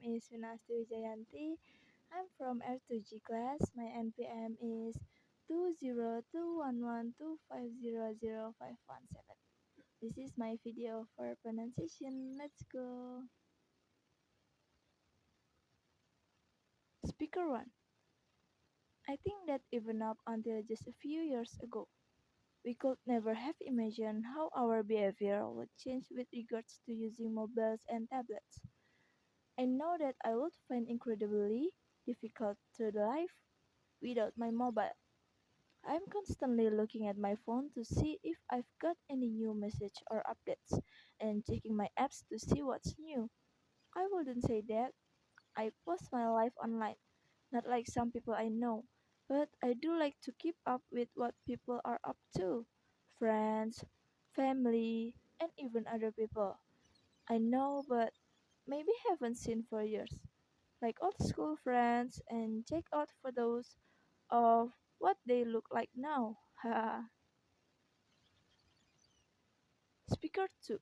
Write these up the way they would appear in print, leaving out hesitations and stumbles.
name is Wina Asti Wijayanti. I'm from R2G class. My NPM is 2021125000517. This is my video for pronunciation. Let's go. Speaker 1. I think that even up until just a few years ago, we could never have imagined how our behavior would change with regards to using mobiles and tablets. I know that I would find incredibly difficult to live without my mobile. I'm constantly looking at my phone to see if I've got any new message or updates and checking my apps to see what's new. I wouldn't say that I post my life online, not like some people I know, but I do like to keep up with what people are up to. Friends, family, and even other people I know but maybe haven't seen for years, like old school friends, and check out photos of what they look like now. Haha. Speaker 2.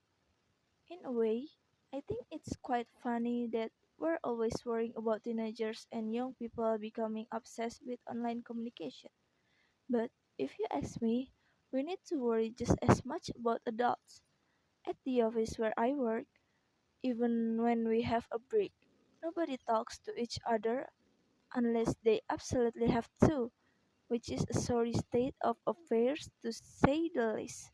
In a way, I think it's quite funny that we're always worrying about teenagers and young people becoming obsessed with online communication. But if you ask me, we need to worry just as much about adults. At the office where I work, even when we have a break, nobody talks to each other unless they absolutely have to, which is a sorry state of affairs to say the least.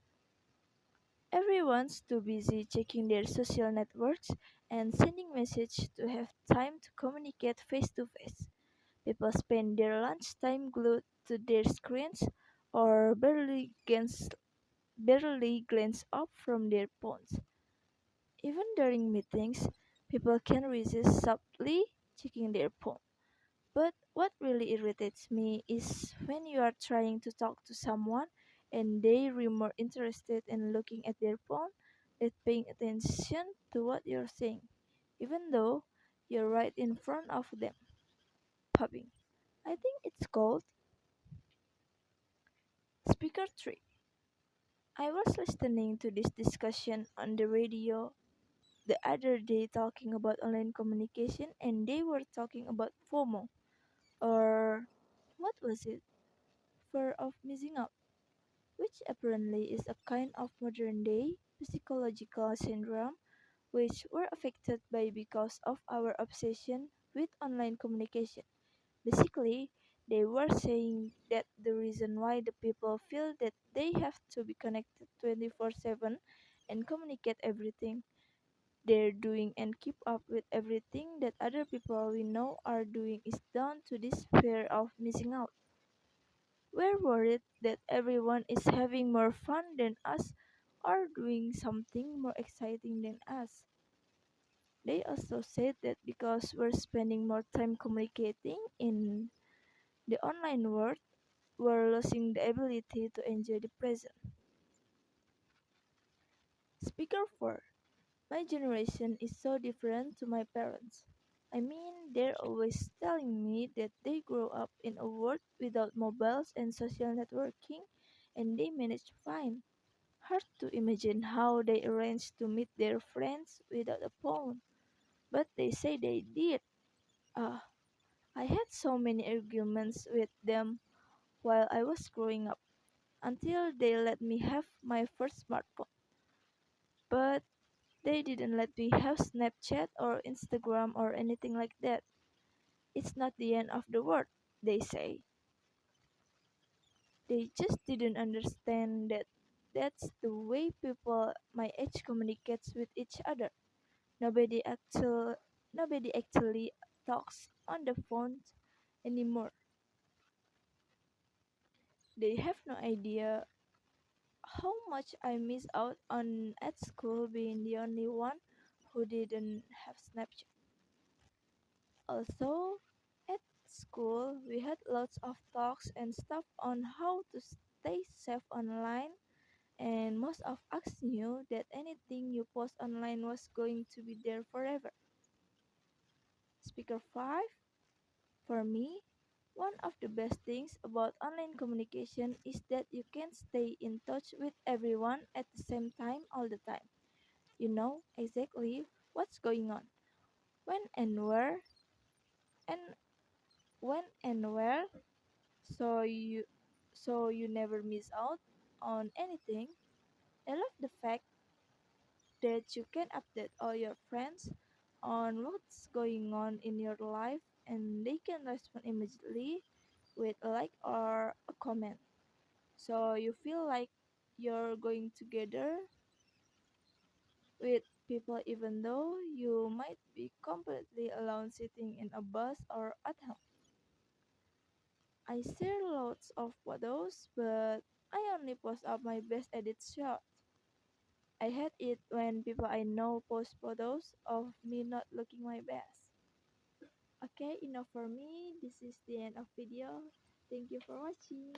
Everyone's too busy checking their social networks and sending messages to have time to communicate face to face. People spend their lunchtime glued to their screens or barely glance up from their phones. Even during meetings, people can resist subtly checking their phone. But what really irritates me is when you are trying to talk to someone and they are more interested in looking at their phone than paying attention to what you're saying, even though you're right in front of them. Pubbing. I think it's called Speaker 3. I was listening to this discussion on the radio the other day talking about online communication and they were talking about FOMO, or what was it? Fear of missing out, which apparently is a kind of modern day psychological syndrome which we're affected by because of our obsession with online communication. Basically, they were saying that the reason why the people feel that they have to be connected 24/7 and communicate everything they're doing and keep up with everything that other people we know are doing is down to this fear of missing out. We're worried that everyone is having more fun than us or doing something more exciting than us. They also said that because we're spending more time communicating in the online world, we're losing the ability to enjoy the present. Speaker 4. My generation is so different to my parents. I mean, they're always telling me that they grew up in a world without mobiles and social networking and they managed fine. Hard to imagine how they arranged to meet their friends without a phone, but they say they did. Ah, I had so many arguments with them while I was growing up until they let me have my first smartphone. But they didn't let me have Snapchat or Instagram or anything like that. It's not the end of the world, they say. They just didn't understand that that's the way people my age communicates with each other. Nobody actually nobody actually talks on the phone anymore. They have no idea how much I miss out on at school being the only one who didn't have Snapchat. Also, at school we had lots of talks and stuff on how to stay safe online and most of us knew that anything you post online was going to be there forever. Speaker 5. For me, one of the best things about online communication is that you can stay in touch with everyone at the same time all the time. You know exactly what's going on, When and where and when and where so you never miss out on anything. I love the fact that you can update all your friends on what's going on in your life and they can respond immediately with a like or a comment. So you feel like you're going together with people even though you might be completely alone sitting in a bus or at home. I share lots of photos, but I only post up my best edit shot. I hate it when people I know post photos of me not looking my best. Okay, enough for me. This is the end of video. Thank you for watching.